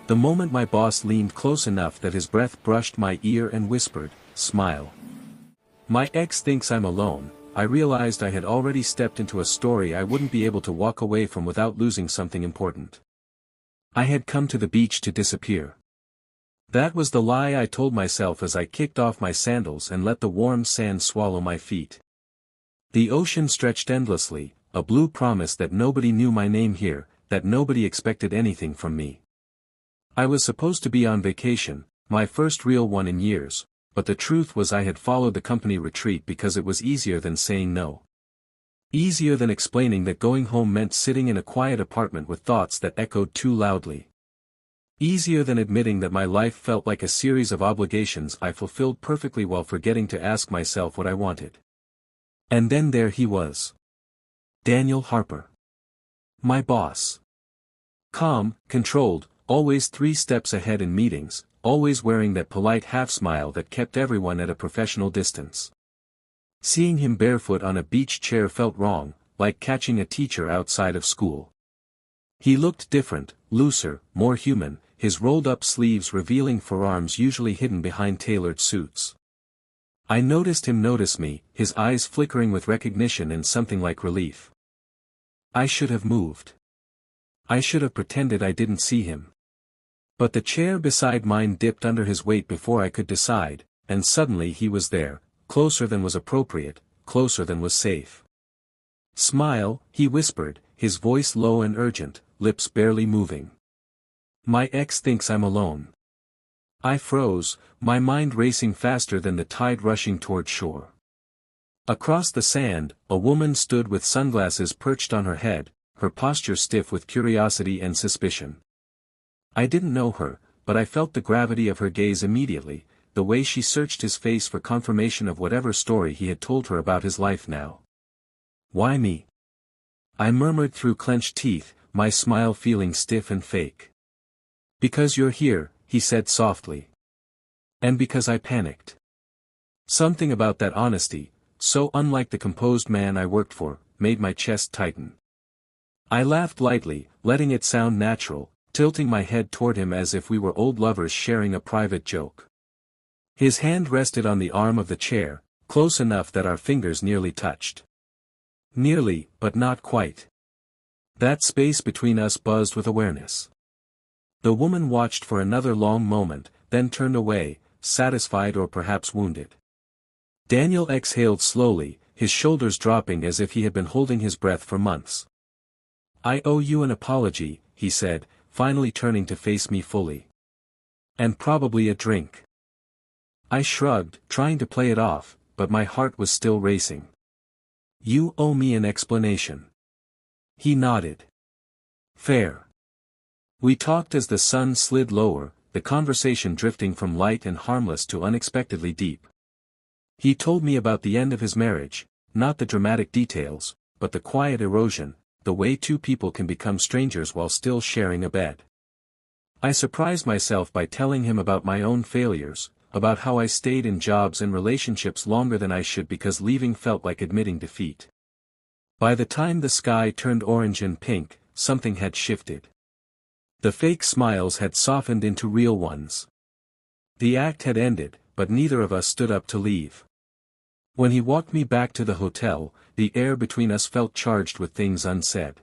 The moment my boss leaned close enough that his breath brushed my ear and whispered, "Smile." My ex thinks I'm alone. I realized I had already stepped into a story I wouldn't be able to walk away from without losing something important. I had come to the beach to disappear. That was the lie I told myself as I kicked off my sandals and let the warm sand swallow my feet. The ocean stretched endlessly, a blue promise that nobody knew my name here, that nobody expected anything from me. I was supposed to be on vacation, my first real one in years, but the truth was I had followed the company retreat because it was easier than saying no. Easier than explaining that going home meant sitting in a quiet apartment with thoughts that echoed too loudly. Easier than admitting that my life felt like a series of obligations I fulfilled perfectly while forgetting to ask myself what I wanted. And then there he was. Daniel Harper. My boss. Calm, controlled, always 3 steps ahead in meetings, always wearing that polite half-smile that kept everyone at a professional distance. Seeing him barefoot on a beach chair felt wrong, like catching a teacher outside of school. He looked different, looser, more human, his rolled-up sleeves revealing forearms usually hidden behind tailored suits. I noticed him notice me, his eyes flickering with recognition and something like relief. I should have moved. I should have pretended I didn't see him. But the chair beside mine dipped under his weight before I could decide, and suddenly he was there, closer than was appropriate, closer than was safe. "Smile," he whispered, his voice low and urgent, lips barely moving. "My ex thinks I'm alone." I froze, my mind racing faster than the tide rushing toward shore. Across the sand, a woman stood with sunglasses perched on her head, her posture stiff with curiosity and suspicion. I didn't know her, but I felt the gravity of her gaze immediately, the way she searched his face for confirmation of whatever story he had told her about his life now. "Why me?" I murmured through clenched teeth, my smile feeling stiff and fake. "Because you're here," he said softly. And because I panicked. Something about that honesty, so unlike the composed man I worked for, made my chest tighten. I laughed lightly, letting it sound natural, tilting my head toward him as if we were old lovers sharing a private joke. His hand rested on the arm of the chair, close enough that our fingers nearly touched. Nearly, but not quite. That space between us buzzed with awareness. The woman watched for another long moment, then turned away, satisfied or perhaps wounded. Daniel exhaled slowly, his shoulders dropping as if he had been holding his breath for months. "I owe you an apology," he said, finally turning to face me fully. "And probably a drink." I shrugged, trying to play it off, but my heart was still racing. "You owe me an explanation." He nodded. "Fair." We talked as the sun slid lower, the conversation drifting from light and harmless to unexpectedly deep. He told me about the end of his marriage, not the dramatic details, but the quiet erosion, the way 2 people can become strangers while still sharing a bed. I surprised myself by telling him about my own failures, about how I stayed in jobs and relationships longer than I should because leaving felt like admitting defeat. By the time the sky turned orange and pink, something had shifted. The fake smiles had softened into real ones. The act had ended, but neither of us stood up to leave. When he walked me back to the hotel, the air between us felt charged with things unsaid.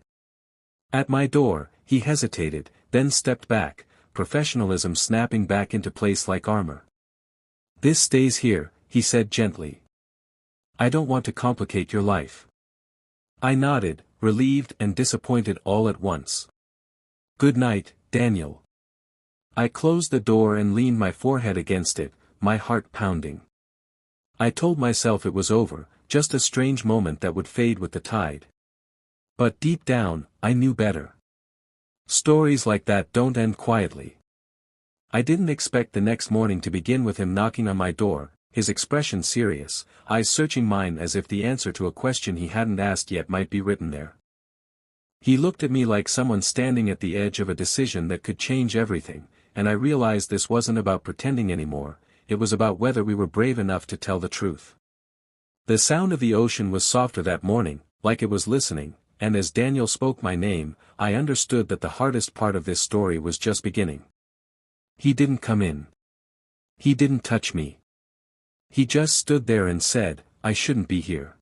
At my door, he hesitated, then stepped back, professionalism snapping back into place like armor. "This stays here," he said gently. "I don't want to complicate your life." I nodded, relieved and disappointed all at once. "Good night, Daniel." I closed the door and leaned my forehead against it, my heart pounding. I told myself it was over, just a strange moment that would fade with the tide. But deep down, I knew better. Stories like that don't end quietly. I didn't expect the next morning to begin with him knocking on my door, his expression serious, eyes searching mine as if the answer to a question he hadn't asked yet might be written there. He looked at me like someone standing at the edge of a decision that could change everything, and I realized this wasn't about pretending anymore, it was about whether we were brave enough to tell the truth. The sound of the ocean was softer that morning, like it was listening, and as Daniel spoke my name, I understood that the hardest part of this story was just beginning. He didn't come in. He didn't touch me. He just stood there and said, I shouldn't be here.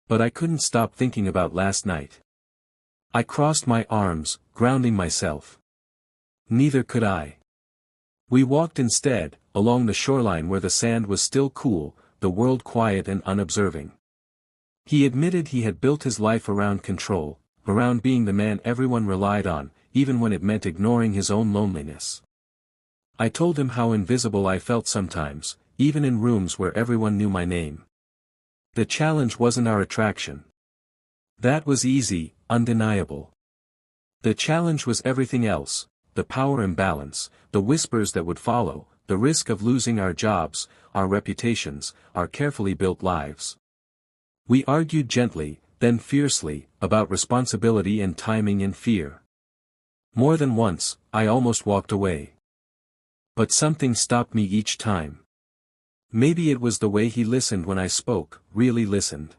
But I couldn't stop thinking about last night. I crossed my arms, grounding myself. Neither could I. We walked instead, along the shoreline where the sand was still cool, the world quiet and unobserving. He admitted he had built his life around control, around being the man everyone relied on, even when it meant ignoring his own loneliness. I told him how invisible I felt sometimes, even in rooms where everyone knew my name. The challenge wasn't our attraction. That was easy, undeniable. The challenge was everything else, the power imbalance, the whispers that would follow, the risk of losing our jobs, our reputations, our carefully built lives. We argued gently, then fiercely, about responsibility and timing and fear. More than once, I almost walked away. But something stopped me each time. Maybe it was the way he listened when I spoke, really listened.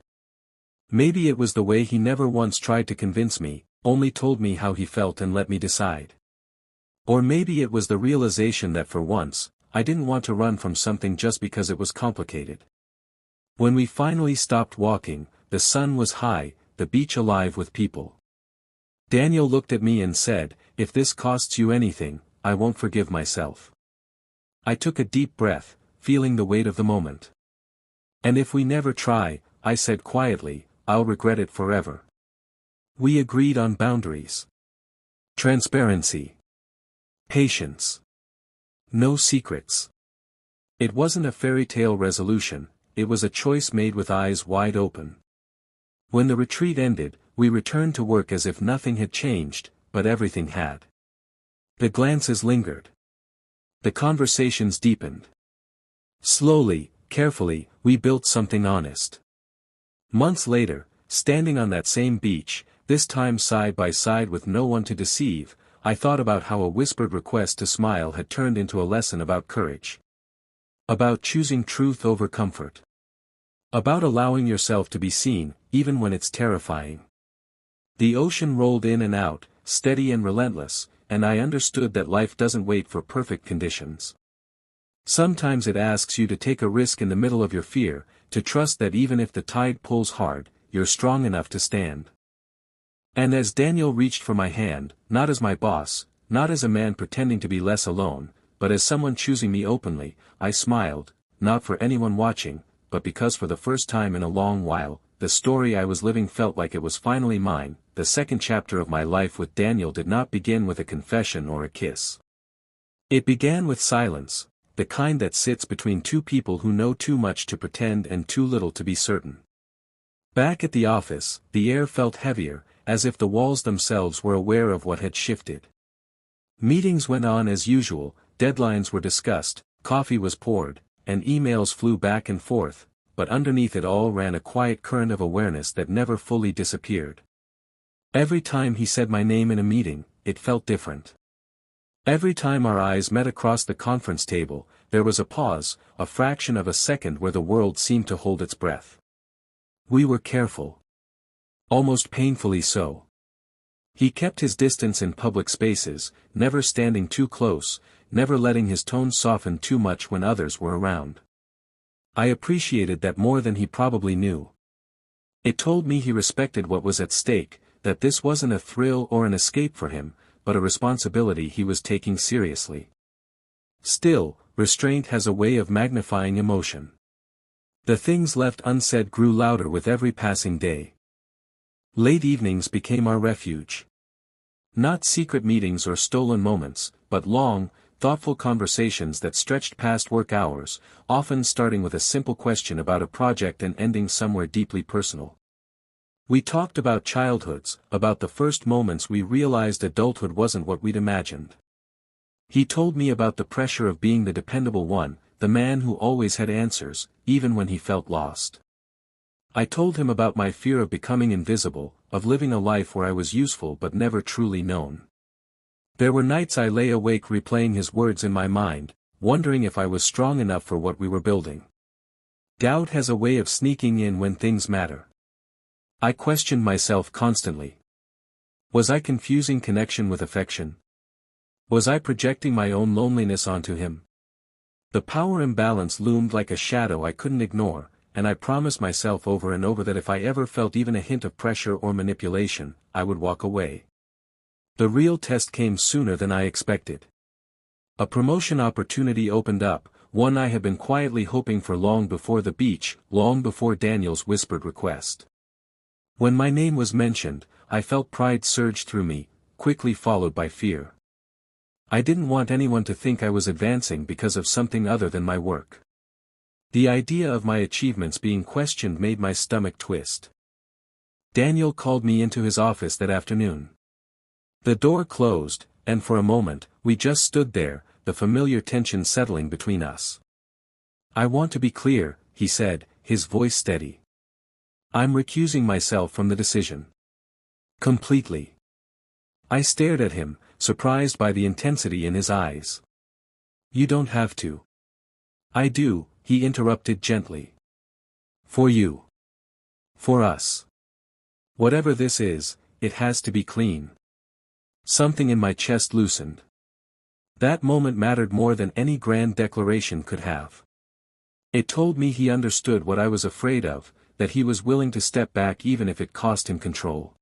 Maybe it was the way he never once tried to convince me, only told me how he felt and let me decide. Or maybe it was the realization that for once, I didn't want to run from something just because it was complicated. When we finally stopped walking, the sun was high, the beach alive with people. Daniel looked at me and said, if this costs you anything, I won't forgive myself. I took a deep breath, feeling the weight of the moment. And if we never try, I said quietly, I'll regret it forever. We agreed on boundaries. Transparency. Patience. No secrets. It wasn't a fairy tale resolution, it was a choice made with eyes wide open. When the retreat ended, we returned to work as if nothing had changed, but everything had. The glances lingered. The conversations deepened. Slowly, carefully, we built something honest. Months later, standing on that same beach, this time side by side with no one to deceive, I thought about how a whispered request to smile had turned into a lesson about courage. About choosing truth over comfort. About allowing yourself to be seen, even when it's terrifying. The ocean rolled in and out, steady and relentless, and I understood that life doesn't wait for perfect conditions. Sometimes it asks you to take a risk in the middle of your fear, to trust that even if the tide pulls hard, you're strong enough to stand. And as Daniel reached for my hand, not as my boss, not as a man pretending to be less alone, but as someone choosing me openly, I smiled, not for anyone watching, but because for the first time in a long while, the story I was living felt like it was finally mine. The second chapter of my life with Daniel did not begin with a confession or a kiss. It began with silence, the kind that sits between two people who know too much to pretend and too little to be certain. Back at the office, the air felt heavier, as if the walls themselves were aware of what had shifted. Meetings went on as usual, deadlines were discussed, coffee was poured, and emails flew back and forth, but underneath it all ran a quiet current of awareness that never fully disappeared. Every time he said my name in a meeting, it felt different. Every time our eyes met across the conference table, there was a pause, a fraction of a second where the world seemed to hold its breath. We were careful. Almost painfully so. He kept his distance in public spaces, never standing too close, never letting his tone soften too much when others were around. I appreciated that more than he probably knew. It told me he respected what was at stake, that this wasn't a thrill or an escape for him, but a responsibility he was taking seriously. Still, restraint has a way of magnifying emotion. The things left unsaid grew louder with every passing day. Late evenings became our refuge. Not secret meetings or stolen moments, but long, thoughtful conversations that stretched past work hours, often starting with a simple question about a project and ending somewhere deeply personal. We talked about childhoods, about the first moments we realized adulthood wasn't what we'd imagined. He told me about the pressure of being the dependable one, the man who always had answers, even when he felt lost. I told him about my fear of becoming invisible, of living a life where I was useful but never truly known. There were nights I lay awake replaying his words in my mind, wondering if I was strong enough for what we were building. Doubt has a way of sneaking in when things matter. I questioned myself constantly. Was I confusing connection with affection? Was I projecting my own loneliness onto him? The power imbalance loomed like a shadow I couldn't ignore, and I promised myself over and over that if I ever felt even a hint of pressure or manipulation, I would walk away. The real test came sooner than I expected. A promotion opportunity opened up, one I had been quietly hoping for long before the beach, long before Daniel's whispered request. When my name was mentioned, I felt pride surge through me, quickly followed by fear. I didn't want anyone to think I was advancing because of something other than my work. The idea of my achievements being questioned made my stomach twist. Daniel called me into his office that afternoon. The door closed, and for a moment, we just stood there, the familiar tension settling between us. "I want to be clear," he said, his voice steady. "I'm recusing myself from the decision. Completely." I stared at him, surprised by the intensity in his eyes. "You don't have to." "I do," he interrupted gently. "For you. For us. Whatever this is, it has to be clean." Something in my chest loosened. That moment mattered more than any grand declaration could have. It told me he understood what I was afraid of, that he was willing to step back even if it cost him control.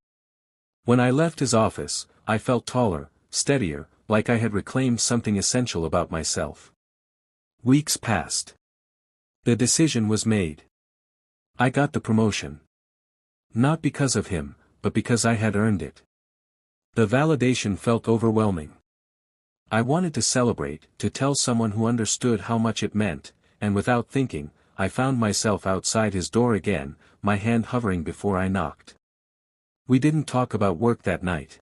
When I left his office, I felt taller, steadier, like I had reclaimed something essential about myself. Weeks passed. The decision was made. I got the promotion. Not because of him, but because I had earned it. The validation felt overwhelming. I wanted to celebrate, to tell someone who understood how much it meant, and without thinking, I found myself outside his door again, my hand hovering before I knocked. We didn't talk about work that night.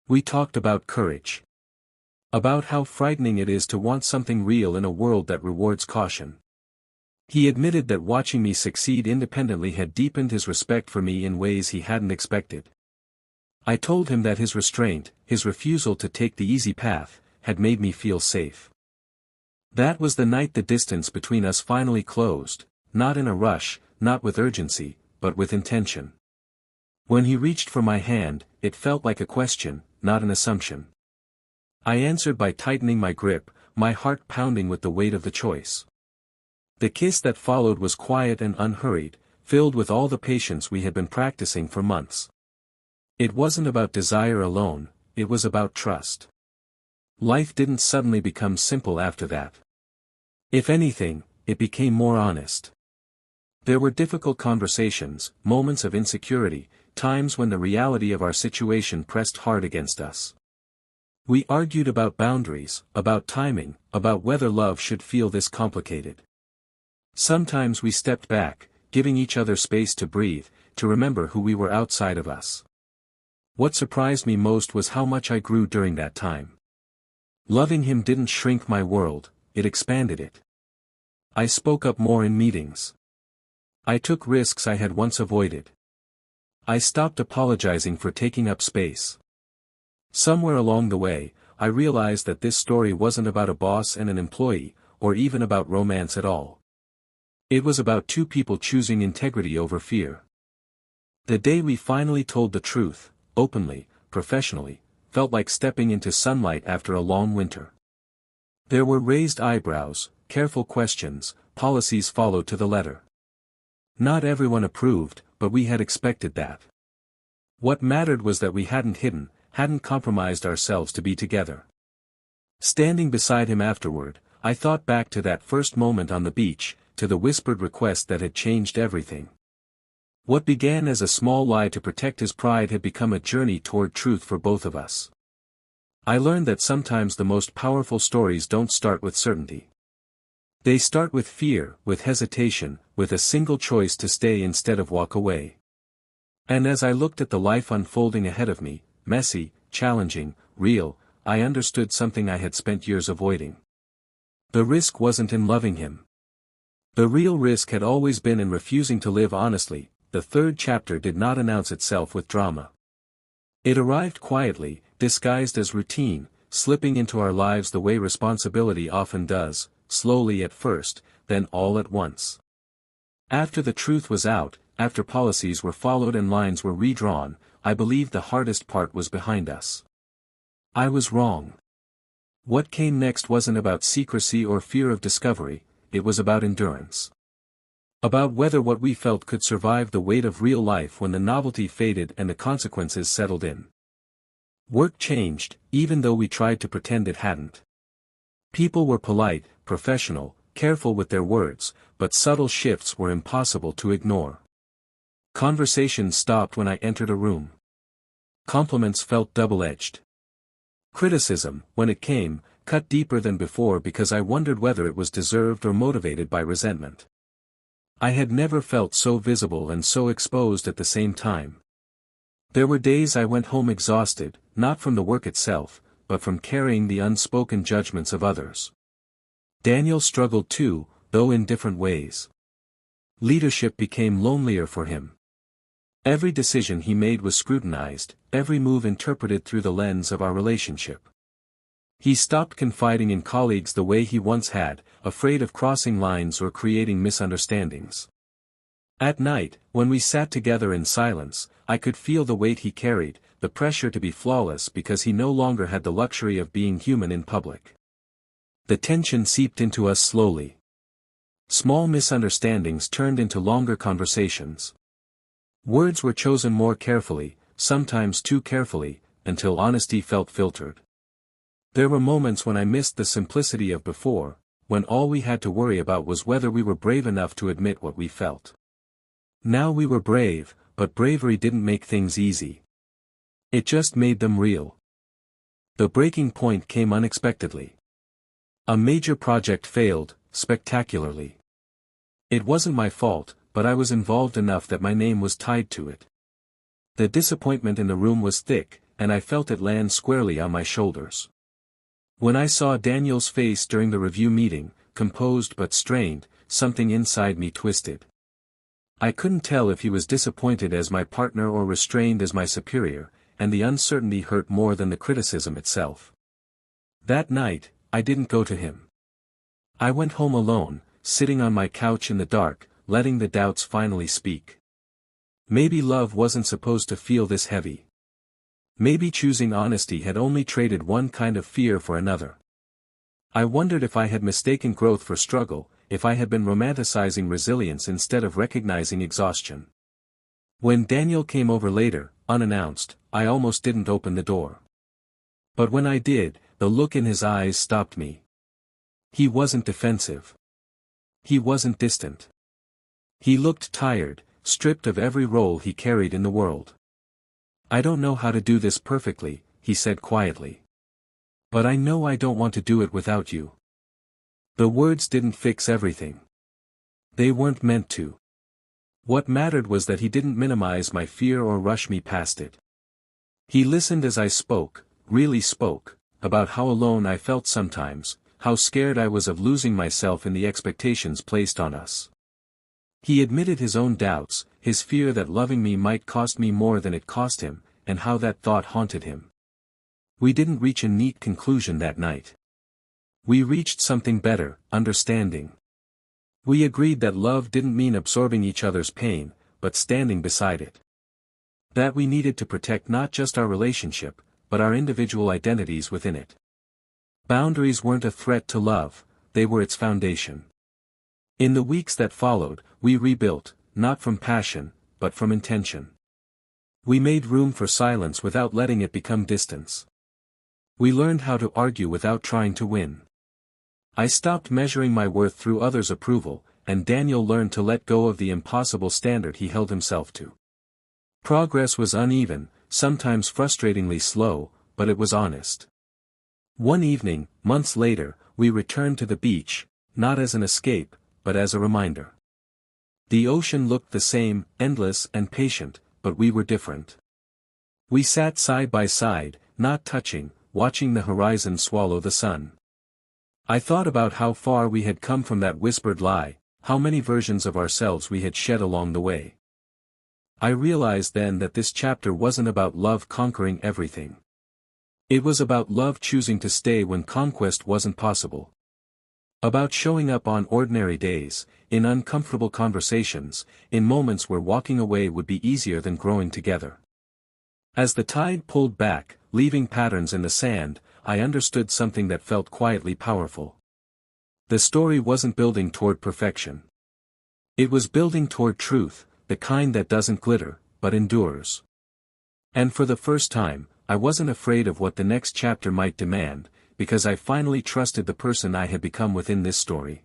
We talked about courage. About how frightening it is to want something real in a world that rewards caution. He admitted that watching me succeed independently had deepened his respect for me in ways he hadn't expected. I told him that his restraint, his refusal to take the easy path, had made me feel safe. That was the night the distance between us finally closed, not in a rush, not with urgency, but with intention. When he reached for my hand, it felt like a question, not an assumption. I answered by tightening my grip, my heart pounding with the weight of the choice. The kiss that followed was quiet and unhurried, filled with all the patience we had been practicing for months. It wasn't about desire alone, it was about trust. Life didn't suddenly become simple after that. If anything, it became more honest. There were difficult conversations, moments of insecurity, times when the reality of our situation pressed hard against us. We argued about boundaries, about timing, about whether love should feel this complicated. Sometimes we stepped back, giving each other space to breathe, to remember who we were outside of us. What surprised me most was how much I grew during that time. Loving him didn't shrink my world, it expanded it. I spoke up more in meetings. I took risks I had once avoided. I stopped apologizing for taking up space. Somewhere along the way, I realized that this story wasn't about a boss and an employee, or even about romance at all. It was about two people choosing integrity over fear. The day we finally told the truth, openly, professionally, felt like stepping into sunlight after a long winter. There were raised eyebrows, careful questions, policies followed to the letter. Not everyone approved, but we had expected that. What mattered was that we hadn't hidden, hadn't compromised ourselves to be together. Standing beside him afterward, I thought back to that first moment on the beach, to the whispered request that had changed everything. What began as a small lie to protect his pride had become a journey toward truth for both of us. I learned that sometimes the most powerful stories don't start with certainty. They start with fear, with hesitation, with a single choice to stay instead of walk away. And as I looked at the life unfolding ahead of me, messy, challenging, real, I understood something I had spent years avoiding. The risk wasn't in loving him. The real risk had always been in refusing to live honestly. The third chapter did not announce itself with drama. It arrived quietly, disguised as routine, slipping into our lives the way responsibility often does, slowly at first, then all at once. After the truth was out, after policies were followed and lines were redrawn, I believed the hardest part was behind us. I was wrong. What came next wasn't about secrecy or fear of discovery, it was about endurance. About whether what we felt could survive the weight of real life when the novelty faded and the consequences settled in. Work changed, even though we tried to pretend it hadn't. People were polite, professional, careful with their words, but subtle shifts were impossible to ignore. Conversations stopped when I entered a room. Compliments felt double-edged. Criticism, when it came, cut deeper than before because I wondered whether it was deserved or motivated by resentment. I had never felt so visible and so exposed at the same time. There were days I went home exhausted, not from the work itself, but from carrying the unspoken judgments of others. Daniel struggled too, though in different ways. Leadership became lonelier for him. Every decision he made was scrutinized, every move interpreted through the lens of our relationship. He stopped confiding in colleagues the way he once had, afraid of crossing lines or creating misunderstandings. At night, when we sat together in silence, I could feel the weight he carried, the pressure to be flawless because he no longer had the luxury of being human in public. The tension seeped into us slowly. Small misunderstandings turned into longer conversations. Words were chosen more carefully, sometimes too carefully, until honesty felt filtered. There were moments when I missed the simplicity of before, when all we had to worry about was whether we were brave enough to admit what we felt. Now we were brave, but bravery didn't make things easy. It just made them real. The breaking point came unexpectedly. A major project failed, spectacularly. It wasn't my fault, but I was involved enough that my name was tied to it. The disappointment in the room was thick, and I felt it land squarely on my shoulders. When I saw Daniel's face during the review meeting, composed but strained, something inside me twisted. I couldn't tell if he was disappointed as my partner or restrained as my superior, and the uncertainty hurt more than the criticism itself. That night, I didn't go to him. I went home alone, sitting on my couch in the dark, letting the doubts finally speak. Maybe love wasn't supposed to feel this heavy. Maybe choosing honesty had only traded one kind of fear for another. I wondered if I had mistaken growth for struggle, if I had been romanticizing resilience instead of recognizing exhaustion. When Daniel came over later, unannounced, I almost didn't open the door. But when I did, the look in his eyes stopped me. He wasn't defensive. He wasn't distant. He looked tired, stripped of every role he carried in the world. "I don't know how to do this perfectly," he said quietly. "But I know I don't want to do it without you." The words didn't fix everything. They weren't meant to. What mattered was that he didn't minimize my fear or rush me past it. He listened as I spoke, really spoke, about how alone I felt sometimes, how scared I was of losing myself in the expectations placed on us. He admitted his own doubts, his fear that loving me might cost me more than it cost him, and how that thought haunted him. We didn't reach a neat conclusion that night. We reached something better, understanding. We agreed that love didn't mean absorbing each other's pain, but standing beside it. That we needed to protect not just our relationship, but our individual identities within it. Boundaries weren't a threat to love, they were its foundation. In the weeks that followed, we rebuilt, not from passion, but from intention. We made room for silence without letting it become distance. We learned how to argue without trying to win. I stopped measuring my worth through others' approval, and Daniel learned to let go of the impossible standard he held himself to. Progress was uneven, sometimes frustratingly slow, but it was honest. One evening, months later, we returned to the beach, not as an escape, but as a reminder. The ocean looked the same, endless and patient, but we were different. We sat side by side, not touching, watching the horizon swallow the sun. I thought about how far we had come from that whispered lie, how many versions of ourselves we had shed along the way. I realized then that this chapter wasn't about love conquering everything. It was about love choosing to stay when conquest wasn't possible. About showing up on ordinary days, in uncomfortable conversations, in moments where walking away would be easier than growing together. As the tide pulled back, leaving patterns in the sand, I understood something that felt quietly powerful. The story wasn't building toward perfection. It was building toward truth, the kind that doesn't glitter, but endures. And for the first time, I wasn't afraid of what the next chapter might demand, because I finally trusted the person I had become within this story.